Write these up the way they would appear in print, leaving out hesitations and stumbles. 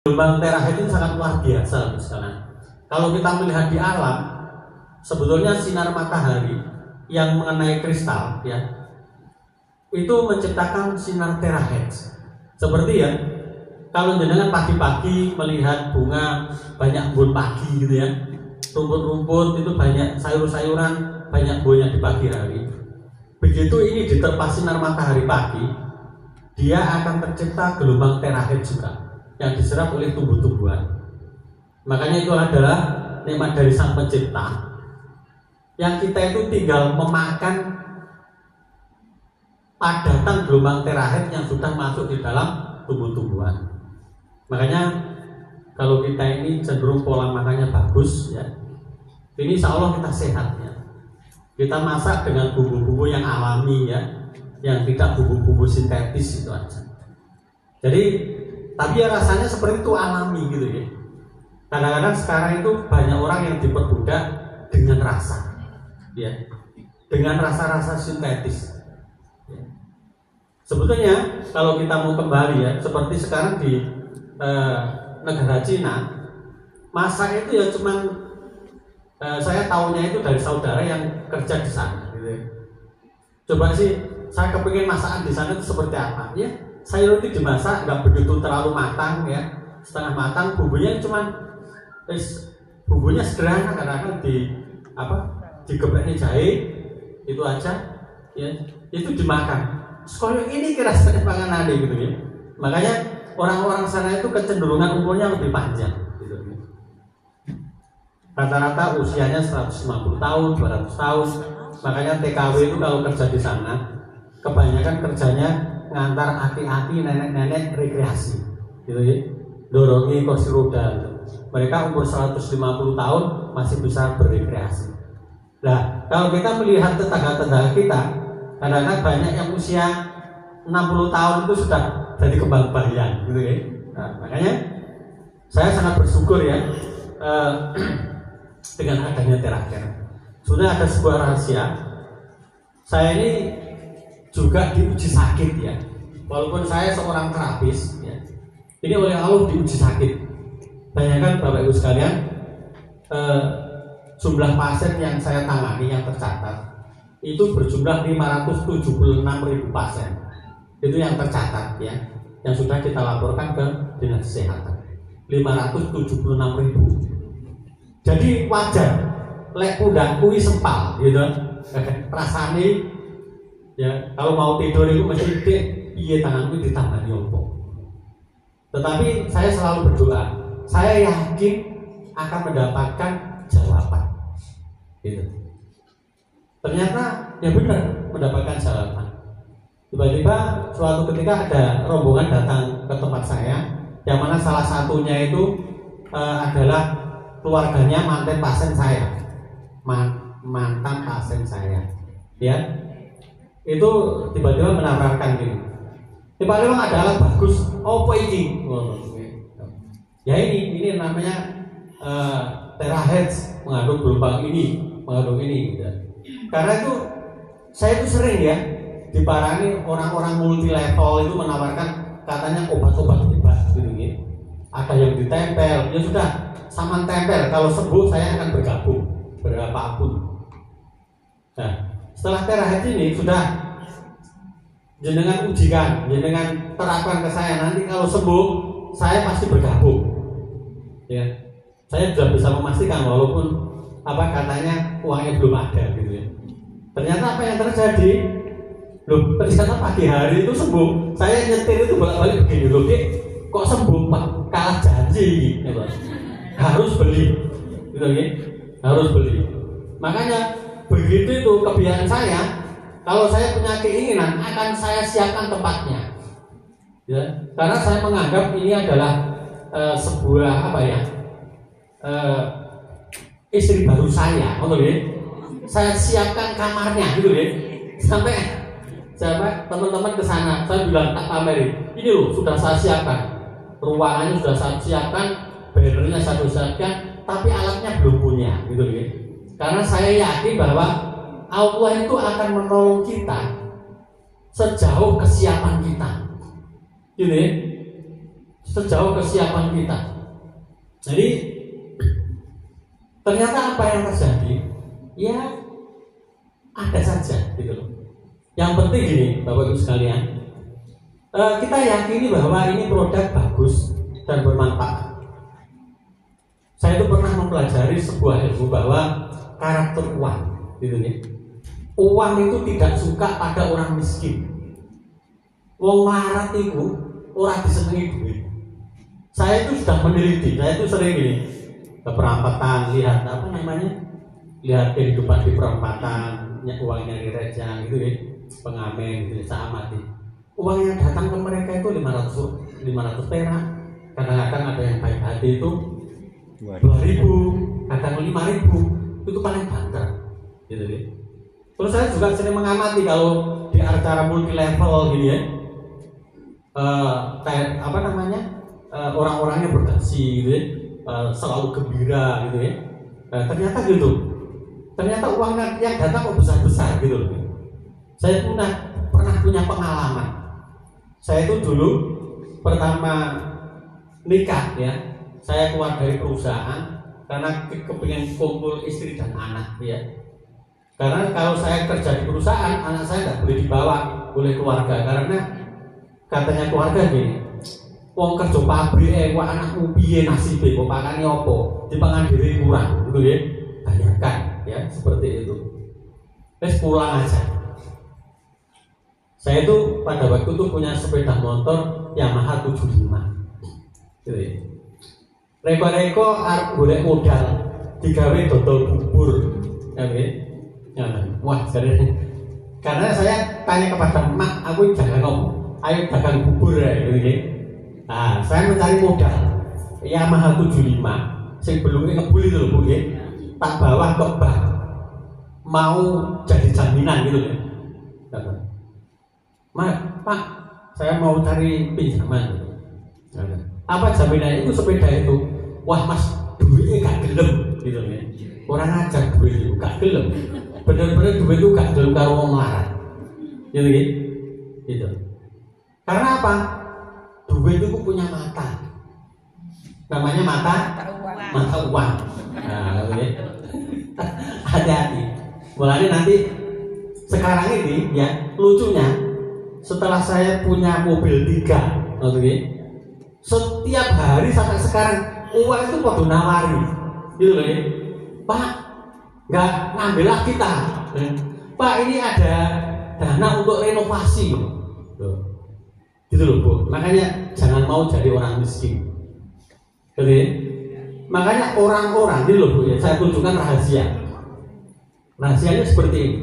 Gelombang terakhir itu sangat luar biasa sekarang. Kalau kita melihat di alam, sebetulnya sinar matahari yang mengenai kristal, ya, itu menciptakan sinar terahertz. Seperti ya, kalau jenengan pagi-pagi melihat bunga banyak embun pagi gitu ya, rumput-rumput itu banyak, sayur-sayuran banyak buahnya di pagi hari. Begitu ini diterpa sinar matahari pagi, dia akan tercipta gelombang terahertz juga yang diserap oleh tumbuh-tumbuhan. Makanya itu adalah nikmat dari Sang Pencipta, yang kita itu tinggal memakan padatan gelombang terahertz yang sudah masuk di dalam tumbuh-tumbuhan. Makanya kalau kita ini cenderung pola makannya bagus, ya, ini insya Allah kita sehat, ya. Kita masak dengan bumbu-bumbu yang alami, ya, yang tidak bumbu-bumbu sintetis itu aja. Jadi tapi ya rasanya seperti itu alami gitu ya. Kadang-kadang sekarang itu banyak orang yang diperbudak dengan rasa, ya, dengan rasa-rasa sintetis. Ya. Sebetulnya kalau kita mau kembali, ya, seperti sekarang di negara Cina, masak itu ya cuman saya tahunya itu dari saudara yang kerja di sana. Gitu ya. Coba sih saya kepingin masakan di sana itu seperti apa, ya. Sayur itu dimasak nggak begitu terlalu matang, ya, setengah matang, bumbunya sederhana, kadang-kadang digeprek jahe itu aja, ya, itu dimakan. Sekolah ini kira saya panganan gitu ya. Makanya orang-orang sana itu kecenderungan umurnya lebih panjang gitu ya. Rata-rata usianya 150 tahun, 200 tahun. Makanya TKW itu kalau kerja di sana kebanyakan kerjanya ngantar aki-aki, nenek-nenek rekreasi gitu ya, dorongi kursi roda gitu. Mereka umur 150 tahun masih bisa berrekreasi. Nah, kalau kita melihat tetangga-tetangga kita, kadang-kadang banyak yang usia 60 tahun itu sudah jadi kembang bayan gitu ya. Nah, makanya saya sangat bersyukur, ya, dengan adanya terakhir. Sudah ada sebuah rahasia. Saya ini juga diuji sakit, ya, walaupun saya seorang terapis, ya, ini oleh Allah diuji sakit. Bayangkan Bapak Ibu sekalian, jumlah pasien yang saya tangani yang tercatat itu berjumlah 576.000 pasien. Itu yang tercatat, ya, yang sudah kita laporkan ke Dinas Kesehatan, 576.000. Jadi wajar lek udah kui sempal gitu rasane, ya, kalau mau tidur itu mesti piye tanganku ditambah opo. Tetapi saya selalu berdoa, saya yakin akan mendapatkan jawaban. Gitu. Ternyata ya benar mendapatkan jawaban. Tiba-tiba suatu ketika ada rombongan datang ke tempat saya, yang mana salah satunya itu adalah keluarganya mantan pasien saya, mantan pasien saya, ya. Itu tiba-tiba menawarkan gini, tiba-tiba ada alat bagus, apa ini? Ya ini namanya terahertz, mengandung gelombang ini, mengandung ini, gitu. Karena itu saya itu sering, ya, diparangi orang-orang multi level itu menawarkan katanya obat-obat hebat gitu, gitu. Ada yang ditempel, ya sudah, sama tempel, kalau sembuh saya akan bergabung berapapun. Nah, setelah terakhir ini sudah jenengan ujikan, jenengan terapkan ke saya, nanti kalau sembuh saya pasti bergabung, ya. Saya sudah bisa memastikan walaupun katanya uangnya belum ada gitu, ya. Ternyata apa yang terjadi? Loh, ternyata pagi hari itu sembuh. Saya nyetir itu bolak-balik begini, loh, kok sembuh Pak? Kalah janji gitu. Harus beli gitu, ya. Harus beli. Makanya begitu itu kebiasaan saya, kalau saya punya keinginan akan saya siapkan tempatnya, ya, karena saya menganggap ini adalah sebuah istri baru saya, saya siapkan kamarnya gitu, ya. Sampai teman-teman ke sana, saya bilang tak pamerin, ini loh sudah saya siapkan, ruangannya sudah saya siapkan, bannernya saya siapkan, tapi alatnya belum punya gitu, ya. Karena saya yakin bahwa Allah itu akan menolong kita sejauh kesiapan kita, gitu, ya. sejauh kesiapan kita. Jadi ternyata apa yang terjadi ya ada saja gitu loh. Yang penting gini Bapak Ibu sekalian, kita yakini bahwa ini produk bagus dan bermanfaat. Saya itu pernah mempelajari sebuah ilmu bahwa karakter uang gitu ya. Uang itu tidak suka pada orang miskin. Wong larat itu orang disenangi duit. Saya itu sudah meneliti, saya itu sering gini ke perempatan, lihat apa namanya, lihat kehidupan di perempatan, uangnya di rejang gitu ya, pengamen gitu, saya amati. Uang yang datang ke mereka itu 500 perak, kadang-kadang ada yang baik hati itu 2.000, kadang 5.000, itu paling banter, gitu ya. Terus saya juga sering mengamati kalau di acara multi level gitu ya, apa namanya, orang-orangnya berdasi gitu ya, selalu gembira gitu ya. Ternyata gitu, ternyata uangnya yang datang kok besar-besar gitu loh. Saya pernah punya pengalaman. Saya itu dulu pertama nikah ya, saya keluar dari perusahaan karena kepingin kumpul istri dan anak ya. Karena kalau saya kerja di perusahaan, anak saya tidak boleh dibawa oleh keluarga karena katanya keluarga gini, wong kerja pabrik, wah anakmu piye nasibe, kok pakane opo, dipangan dhewe kurang, gitu ya. Bayangkan ya seperti itu. Terus pulang aja. Saya itu pada waktu itu punya sepeda motor Yamaha 75. Gitu ya. Reko-reko arep golek modal digawe dodol bubur. Ya, ya. Wah, karena saya tanya kepada emak, aku jangan ngomong, ayo dagang bubur ya, gitu ya. Nah, saya mencari modal Yamaha 75 sing belumnya ngebul itu loh Bu ya. Tak bawa ke bank mau jadi jaminan gitu ya. Pak, saya mau cari pinjaman gitu. Apa jaminan itu sepeda itu? Wah Mas, duitnya gak gelem gitu ya. Orang ajar duit itu gak gelem. Bener-bener duit itu gak gelem karo wong larat. Gitu ya. Gitu. Karena apa? Duit itu punya mata, namanya mata uang. Nah, gitu ya. Hati-hati. Mulanya nanti sekarang ini ya lucunya, setelah saya punya mobil 3, gitu ya, setiap hari sampai sekarang uang itu pada nawari, gitu loh ya. Pak, nggak ngambil lagi kita. Pak, ini ada dana untuk renovasi. Gitu loh Bu, makanya jangan mau jadi orang miskin. Jadi, makanya orang-orang ini loh Bu ya, saya tunjukkan rahasia. Rahasianya seperti ini.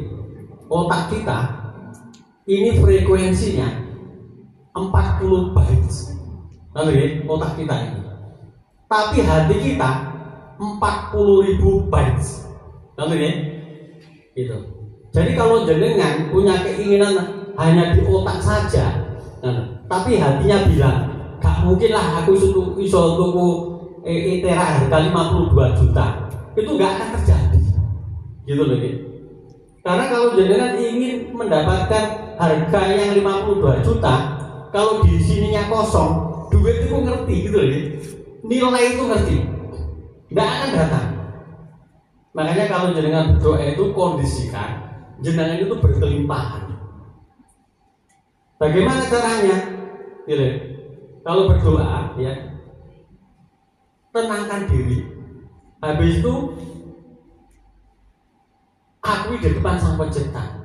Otak kita ini frekuensinya 40 bytes. Lalu ya, otak kita ini. Tapi hati kita 40.000 bytes. Lalu ya, gitu. Jadi kalau jenengan punya keinginan hanya di otak saja, tapi hatinya bilang, gak mungkin lah aku iso tuku Etera harga 52 juta. Itu gak akan terjadi. Gitu loh ya. Karena kalau jenengan ingin mendapatkan harga yang 52 juta, kalau di sininya kosong, duit itu ngerti gitu loh ya. Nilai itu ngerti. Gak akan datang. Makanya kalau jenengan berdoa itu kondisikan jenengan itu berkelimpahan. Bagaimana caranya? Gitu. Kalau berdoa, ya, tenangkan diri. Habis itu, akui di depan Sang Pencipta.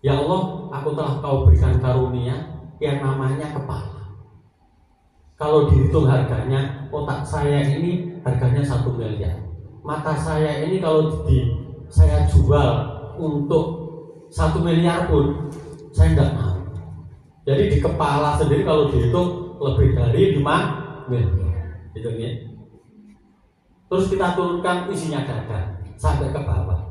Ya Allah, aku telah Kau berikan karunia yang namanya kepala. Kalau dihitung harganya, otak saya ini harganya 1 miliar. Mata saya ini kalau saya jual untuk 1 miliar pun, saya tidak mau. Jadi di kepala sendiri kalau dihitung lebih dari 5 miliar, gitu ya. Terus kita turunkan isinya dada sampai ke bawah.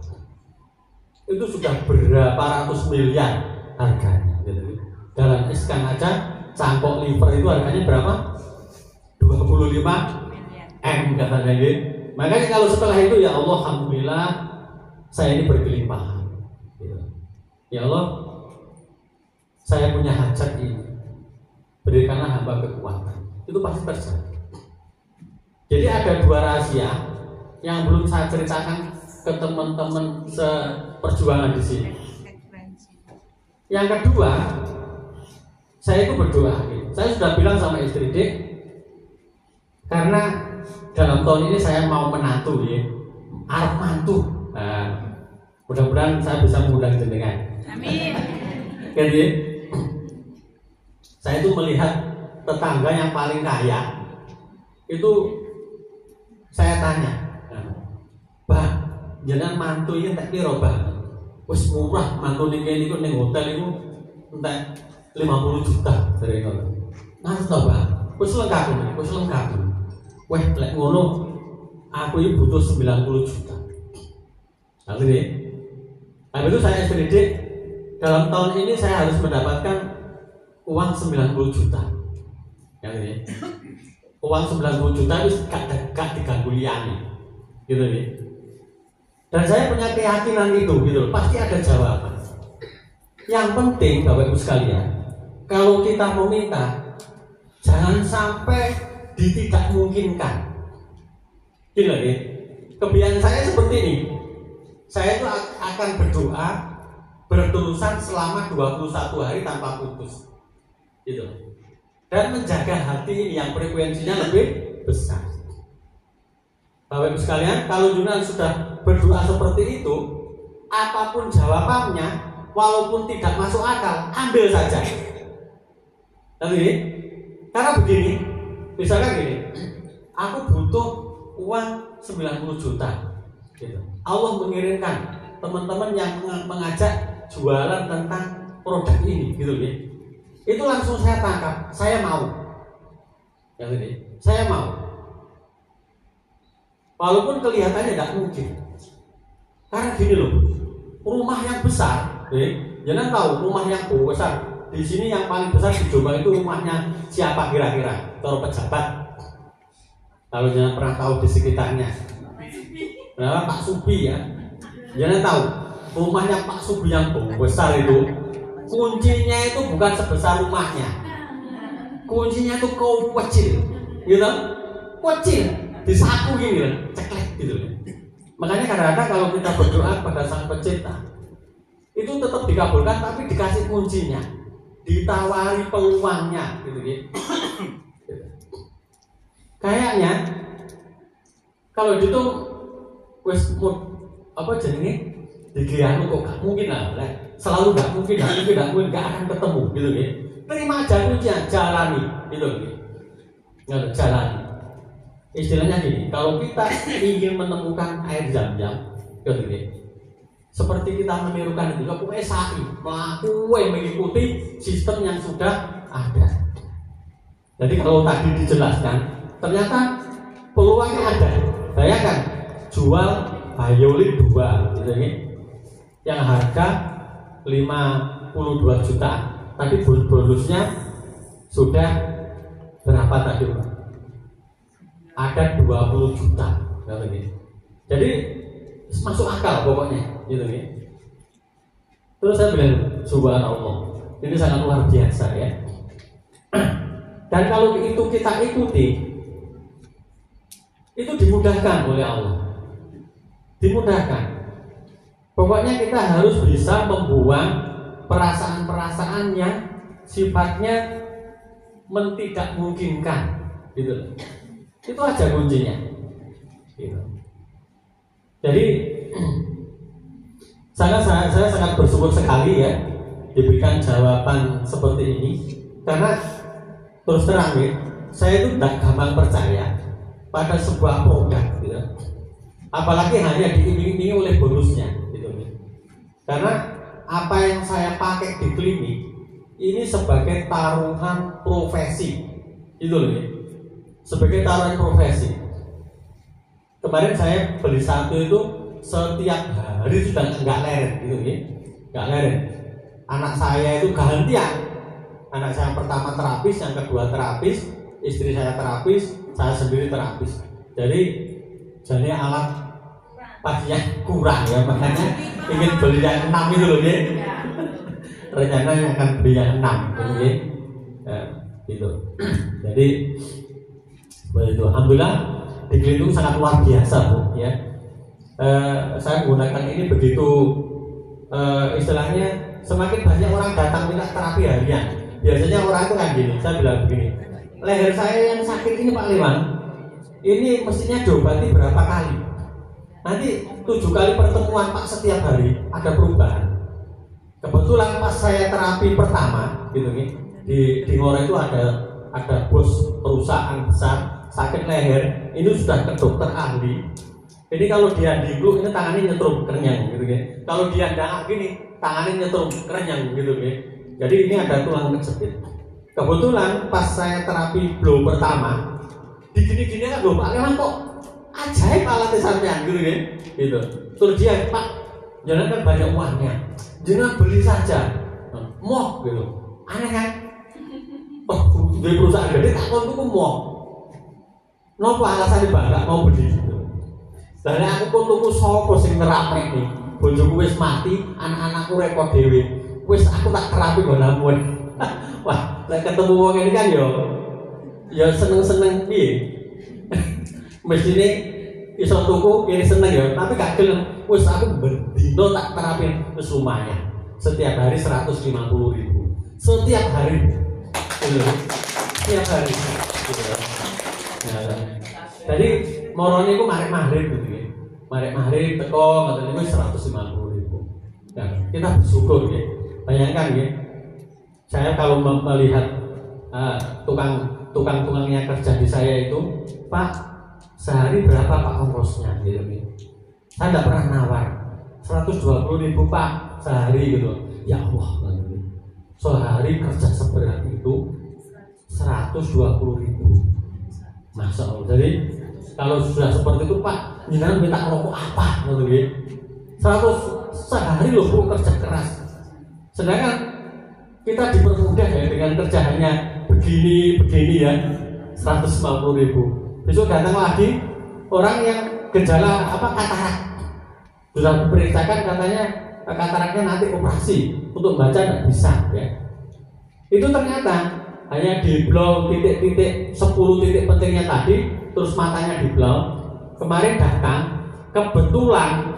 Itu sudah berapa ratus miliar harganya, gitu. Dalam iskan aja cangkok liver itu harganya berapa? 25 M katanya gitu. Makanya kalau setelah itu ya Allah, alhamdulillah saya ini berkelimpahan. Ya Allah, saya punya hajat ini, berikanlah hamba kekuatan. itu pasti terjadi. Jadi ada dua rahasia yang belum saya ceritakan ke teman-teman seperjuangan di sini. Yang kedua, saya itu berdoa. Saya sudah bilang sama istri, Dek, karena dalam tahun ini saya mau menantu, ya, arep mantu. Nah, mudah-mudahan saya bisa mengundang jenengan. Amin. Jadi, saya itu melihat tetangga yang paling kaya, itu saya tanya, Pak, jenengan mantu ini tak piro, Pak? Wis murah, mantu ning kene iku ning hotel iku entek 50 juta dari ngono. Nah, to, Pak. Wis lengkap ini, wis lengkap. Weh, lek ngono aku ini butuh 90 juta. Lalu deh, habis itu saya estimate dalam tahun ini saya harus mendapatkan uang 90 juta. Ya ini, uang 90 juta itu gak diganggu liani, gitu nih. Dan saya punya keyakinan itu, gitu. Pasti ada jawaban. Yang penting, Bapak Ibu sekalian, kalau kita meminta, jangan sampai tidak mungkinkan. Gini, kebiasaan saya seperti ini. Saya itu akan berdoa berterusan selama 21 hari tanpa putus, gitu. Dan menjaga hati ini yang frekuensinya lebih besar. Bapak Ibu sekalian, kalau Yunan sudah berdoa seperti itu, apapun jawabannya, walaupun tidak masuk akal, ambil saja. Tapi, karena begini, misalkan gini, aku butuh uang 90 juta. Gitu. Allah mengirimkan teman-teman yang mengajak jualan tentang produk ini, gitu ya. Itu langsung saya tangkap, saya mau. Yang ini, saya mau. Walaupun kelihatannya tidak mungkin. Karena gini loh, rumah yang besar, jangan tahu rumah yang besar. Di sini yang paling besar di Jombang itu rumahnya siapa kira-kira? Kalau pejabat. Kalau jangan pernah tahu di sekitarnya. Nah, Pak Subi ya. Jangan tahu rumahnya Pak Subi yang besar itu. Kuncinya itu bukan sebesar rumahnya. Kuncinya itu kecil, gitu. Kecil. Disaku gini lah, ceklek gitu. Makanya kadang-kadang kalau kita berdoa pada Sang Pencipta, itu tetap dikabulkan, tapi dikasih kuncinya, ditawari peluangnya, gitu ya. Kayaknya kalau gitu, wes apa jenenge, digianu kok gak mungkin lah, selalu gak mungkin, gak akan ketemu, gitu ya. Terima aja kuncinya, jalani, gitu ya. Jalani. Istilahnya gini, kalau kita ingin menemukan air Zam-Zam, gitu, seperti kita menirukan itu, aku SAI, mengikuti sistem yang sudah ada. Jadi kalau tadi dijelaskan, ternyata peluangnya ada. Bayangkan, jual Biolin 2, gitu, yang harga 52 juta, tapi bonusnya sudah berapa tadi, Pak? Ada 20 juta, jadi masuk akal pokoknya, gitu ya. Terus saya bilang, subhanallah, ini sangat luar biasa ya. Dan kalau itu kita ikuti, itu dimudahkan oleh Allah, dimudahkan. Pokoknya kita harus bisa membuang perasaan-perasaan yang sifatnya tidak memungkinkan, gitu. Itu aja kuncinya, gitu. Jadi saya sangat bersyukur sekali ya diberikan jawaban seperti ini, karena terus terang ya, saya itu tidak gampang percaya pada sebuah produk, gitu. Apalagi hanya diiming-imingi oleh bonusnya, gitu. Karena apa yang saya pakai di klinik ini sebagai taruhan profesi, gitu loh ya. Sebagai taruhan profesi. Kemarin saya beli satu itu setiap hari sudah nggak leren, gitu ya, nggak leren. Anak saya itu gantian. Anak saya yang pertama terapis, yang kedua terapis, istri saya terapis, saya sendiri terapis. Jadi alat pasiennya kurang ya, makanya ingin beli yang 6 itu loh ya. Rencana akan beli yang 6, gitu ya. gitu. Jadi begitu. Alhamdulillah di Kelitung sangat luar biasa Bu ya. Saya menggunakan ini begitu istilahnya semakin banyak orang datang minta terapi harian. Biasanya orang itu kan gini, saya bilang begini, leher saya yang sakit ini Pak Leman, ini mestinya diobati berapa kali? Nanti 7 kali pertemuan Pak setiap hari ada perubahan. Kebetulan pas saya terapi pertama gitu nih, di Ngora itu ada bos perusahaan besar sakit leher, ini sudah ke dokter ahli. Jadi kalau dia dingkluk ini tangannya nyetrum kerenyang gitu ya. Kalau dia dangak gini, tangannya nyetrum kerenyang gitu ya. Jadi ini ada tulang kejepit. Kebetulan pas saya terapi blow pertama, di gini-gini kan loh Pak Leman kok ajaib alatnya sampean gitu ya. Gitu. Terus dia Pak, jangan kan banyak uangnya, jangan beli saja. Moh gitu. Aneh kan? Oh, dari perusahaan gede tak kon tuku moh. Nopo alasannya Mbak mau beli gitu. Lah aku pun tuku sapa sing nerapne iki. Bojoku wis mati, anak-anakku repot dhewe. Wis aku tak terapi nggo namun. Wah, lek ketemu wong ini kan ya seneng-seneng piye. Mestine iso tuku kene seneng ya, tapi gak gelem. Wis aku bendino tak terapi wis lumayan. Setiap hari 150.000. Setiap hari. Setiap hari. Jadi morone iku marek-marek gitu ya. Marek-marek teko ngoten niku 150.000. Nah, kita bersyukur ya. Bayangkan ya. Saya kalau melihat tukang-tukangnya kerja di saya itu, Pak, sehari berapa Pak ongkosnya gitu ya. Saya enggak pernah nawar. 120.000 Pak sehari gitu. Ya Allah, sehari kerja seberat itu 120.000. Masya Allah. Jadi kalau sudah seperti itu Pak, jenengan minta rokok apa gitu ya? 100 sehari loh Bu kerja keras. Sedangkan kita dipermudah ya dengan kerja hanya begini ya, 150.000. Besok datang lagi orang yang gejala katarak. Sudah diperiksakan katanya kataraknya nanti operasi, untuk baca tidak bisa ya. Itu ternyata hanya di blow titik-titik 10 titik pentingnya tadi, terus matanya di blow. Kemarin datang, kebetulan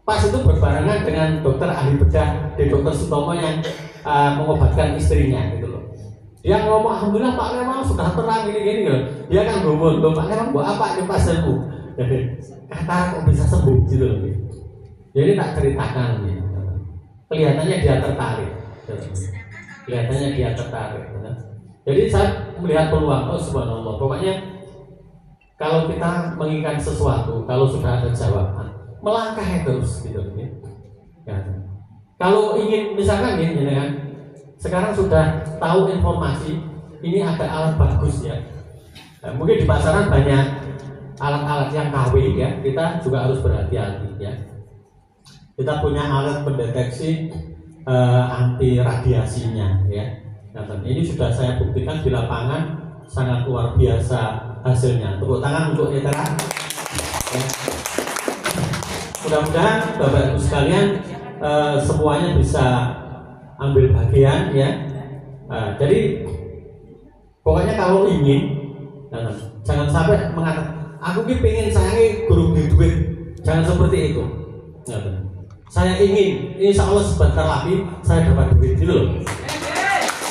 pas itu berbarengan dengan dokter ahli bedah di Dokter Sutomo yang mengobatkan istrinya gitu loh. Dia ngomong, alhamdulillah Pak Leman sudah terang gini loh. Dia kan ngomong, Pak Leman buat apa ini pas sembuh? Kata kok bisa sembuh gitu loh. Jadi tak ceritakan gitu. Kelihatannya dia tertarik. Kelihatannya dia tertarik. Jadi saya melihat peluang, oh subhanallah. Pokoknya kalau kita menginginkan sesuatu, kalau sudah ada jawaban, melangkah terus gitu ya. Kalau ingin misalkan gini kan, sekarang sudah tahu informasi, ini ada alat bagus ya. Nah, mungkin di pasaran banyak alat-alat yang KW ya, kita juga harus berhati-hati ya. Kita punya alat pendeteksi anti radiasinya ya. Nah, ini sudah saya buktikan di lapangan, sangat luar biasa hasilnya. Tepuk tangan untuk Etera. Ya. Mudah-mudahan Bapak Ibu sekalian semuanya bisa ambil bagian ya. Jadi pokoknya kalau ingin, jangan sampai mengatakan aku ki pengen saya gurung di duit, jangan seperti itu. Saya ingin, insya Allah sebentar lagi saya dapat duit gitu loh.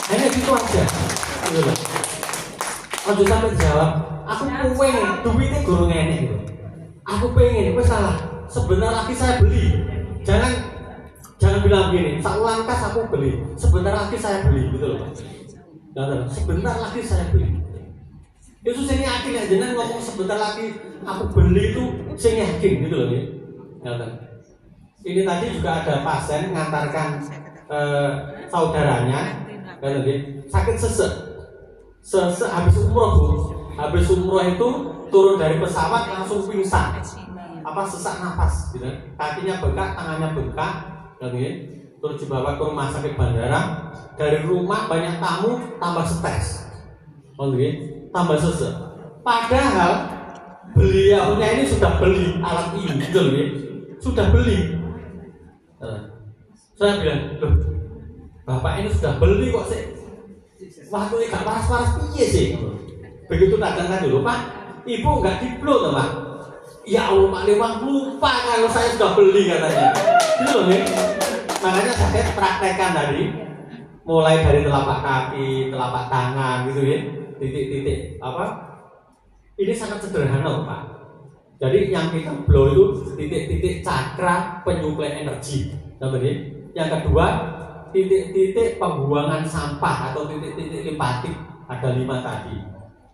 Hanya gitu aja. Gitu loh. Kalau sampai jawab, aku pengen duitnya gurung enek gitu. Aku pengen, wes salah. Sebentar lagi saya beli. Jangan bilang gini, saulang kas aku beli. Sebentar lagi saya beli gitu loh. Sebentar lagi saya beli. Itu saya yakin ya, jangan ngomong sebentar lagi aku beli itu saya yakin gitu loh ya. Ini tadi juga ada pasien mengantarkan saudaranya sakit sesek habis umroh Bu. Habis umroh itu turun dari pesawat langsung pingsan. Sesak nafas gitu. Kakinya bengkak, tangannya bengkak terus dibawa ke rumah sakit bandara. Dari rumah banyak tamu, tambah stres tambah sesek. Padahal beliaunya ini sudah beli alat ini gitu loh ya. Sudah beli. Saya bilang, loh, Bapak ini sudah beli kok sih? waktu ini gak paras-paras piye sih? Begitu datang dulu, Pak, Ibu nggak diplo toh Pak? Ya Allah Pak Lewang lupa kalau saya sudah beli katanya. Itu loh nih. Makanya saya praktekkan tadi, mulai dari telapak kaki, telapak tangan gitu ya, titik-titik apa? Ini sangat sederhana Pak. Jadi yang kita blow itu titik-titik cakra penyuplai energi. Namanya. Yang kedua, titik-titik pembuangan sampah atau titik-titik limpatik, ada 5 tadi.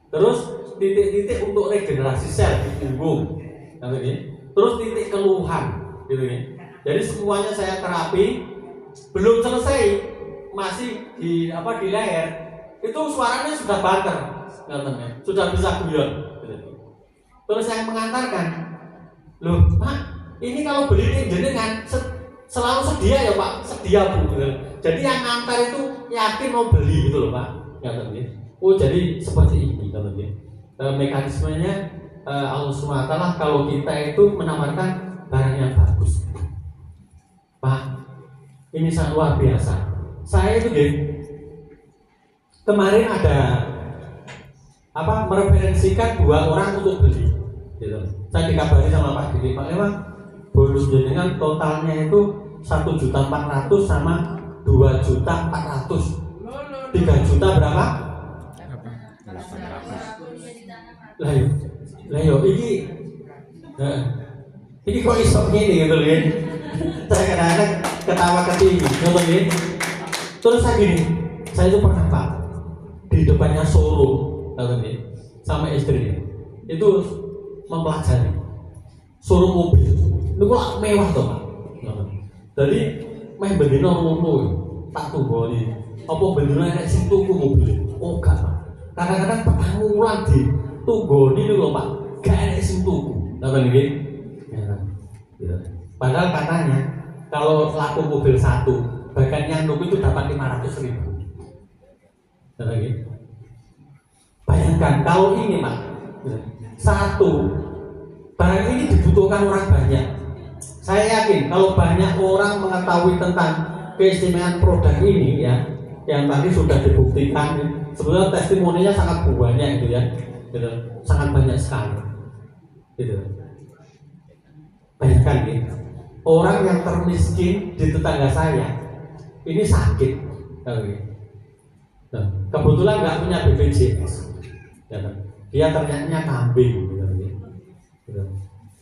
Terus titik-titik untuk regenerasi sel di punggung. Namanya. Terus titik keluhan gitu ya. Jadi semuanya saya terapi, belum selesai, masih di di leher. Itu suaranya sudah banter, sudah bisa guyon. Terus saya mengantarkan, loh Pak, ini kalau beli jenengan selalu sedia ya Pak, sedia Bu. Jadi yang ngantar itu yakin mau beli gitu loh Pak. Oh jadi seperti ini mekanismenya Allah SWT kalau kita itu menawarkan barang yang bagus. Pak, ini sangat luar biasa. Saya itu kemarin ada mereferensikan 2 orang untuk beli. Gitu. Saya dikabari sama Pak Didi, Pak Lewang, bonus jenengan totalnya itu 1.400.000 sama 2.400.000. 3 juta berapa? 800. Lah yo ini kok iso gini gitu loh. Saya kadang-kadang ketawa ketiwi, gitu ya. Terus saya gini, saya itu pernah Pak di depannya showroom, sama istrinya. Itu mempelajari showroom mobil. Itu kok mewah toh Pak. Jadi main bendino ngono tak tunggoni. Apa bendino nek sing tuku mobil? Oh gak Pak. Kadang-kadang petangulan di tunggoni lho Pak. Gak enek sing tuku. Napa niki? Padahal katanya kalau laku mobil 1, bahkan yang nunggu itu dapat 500.000. Bayangkan kalau ini Pak, 1 barang ini dibutuhkan orang banyak. Saya yakin kalau banyak orang mengetahui tentang keistimewaan produk ini ya, yang tadi sudah dibuktikan, sebenarnya testimoninya sangat banyak gitu ya, sangat banyak sekali. Gitu. Bayangkan gitu. Orang yang termiskin di tetangga saya ini sakit, kebetulan nggak punya BPJS, dia ternyata kambing,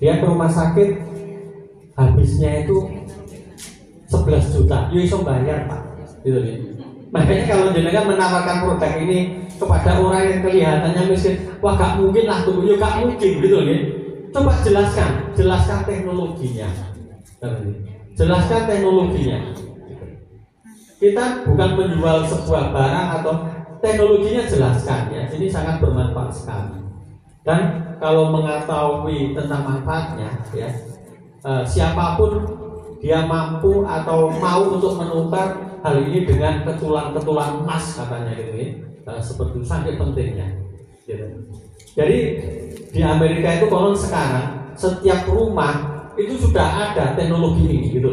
dia ke rumah sakit habisnya itu 11 juta, yo iso bayar Pak, gitu. Makanya kalau jenengan menawarkan produk ini kepada orang yang kelihatannya miskin, wah gak mungkin lah tuh, yo gak mungkin gitu ya. Coba jelaskan teknologinya. Jelaskan teknologinya. Kita bukan menjual sebuah barang atau teknologinya, jelaskan ya. Ini sangat bermanfaat sekali. Dan kalau mengetahui tentang manfaatnya ya, siapapun dia mampu atau mau untuk menukar hal ini dengan ketulan-ketulan emas katanya gitu ya. Seperti sangat pentingnya. Gitu. Jadi di Amerika itu konon sekarang setiap rumah itu sudah ada teknologi ini gitu.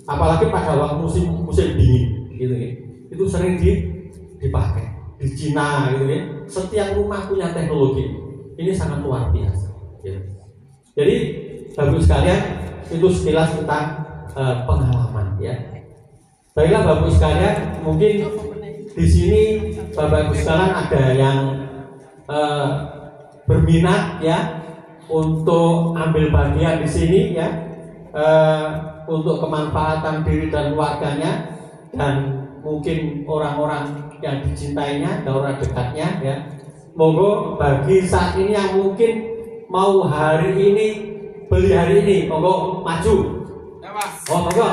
Apalagi pada waktu musim dingin gitu ya. Itu sering dipakai di Cina gitu ya. Setiap rumah punya teknologi. Ini sangat luar biasa gitu. Jadi Bapak sekalian, itu sekilas tentang pengalaman ya. Baiklah Bapak sekalian, mungkin di sini Bapak sekalian ada yang berminat ya untuk ambil bagian di sini ya, untuk kemanfaatan diri dan keluarganya, dan mungkin orang-orang yang dicintainya dan orang dekatnya ya. Monggo bagi saat ini yang mungkin mau hari ini beli hari ini, monggo maju. Oh monggo,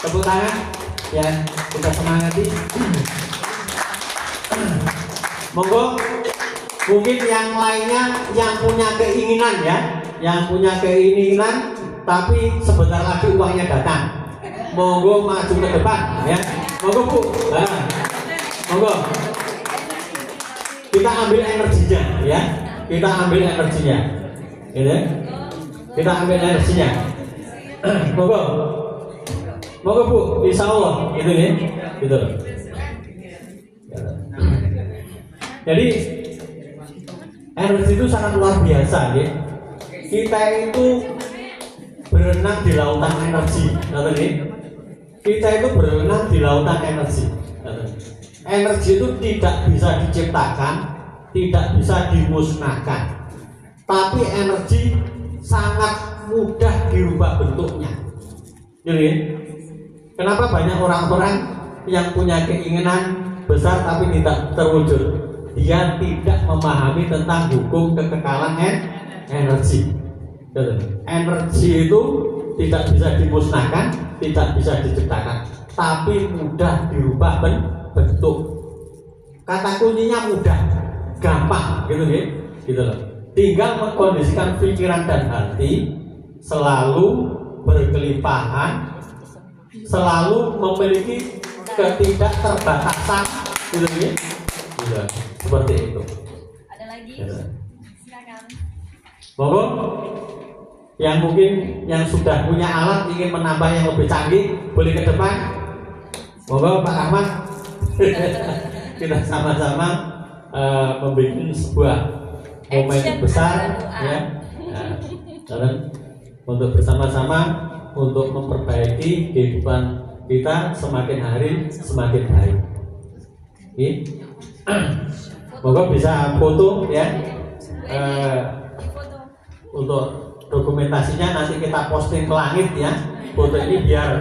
tepuk tangan ya, kita semangati. Monggo. Mungkin yang lainnya yang punya keinginan ya, yang punya keinginan tapi sebentar lagi uangnya datang, monggo maju ke depan ya, monggo Bu. Nah, monggo kita ambil energinya ya, kita ambil energinya, gitu. Kita ambil energinya, monggo, monggo Bu, insya Allah gitu ya, gitu. Jadi energi itu sangat luar biasa ya. Kita itu berenang di lautan energi, kita itu berenang di lautan energi. Energi itu tidak bisa diciptakan, tidak bisa dimusnahkan, tapi energi sangat mudah dirubah bentuknya. Jadi, kenapa banyak orang-orang yang punya keinginan besar tapi tidak terwujud? Dia tidak memahami tentang hukum kekekalan energi. Energi itu tidak bisa dimusnahkan, tidak bisa diciptakan, tapi mudah dirubah bentuk. Kata kuncinya mudah, gampang, gitu ya, gitu loh. Tinggal mengkondisikan pikiran dan hati selalu berkelimpahan, selalu memiliki ketidakterbatasan, gitu ya. Gitu, seperti itu. Ada lagi? Ya. Silakan. Monggo yang mungkin yang sudah punya alat ingin menambah yang lebih canggih boleh ke depan. Monggo Pak Ahmad. Kita sama-sama membuat sebuah momen besar ya. Dan untuk bersama-sama untuk memperbaiki kehidupan kita semakin hari semakin baik. Monggo bisa foto ya. Untuk dokumentasinya nanti kita posting ke langit ya. Foto ini biar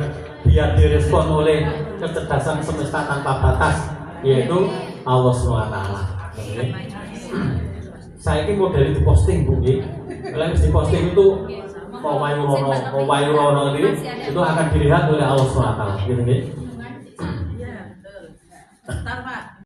direspon oleh kecerdasan semesta tanpa batas, yaitu Allah SWT. Saya ini model itu posting Bu. Kalau di posting itu mau wayu rono ini itu akan dilihat oleh Allah SWT. Gitu,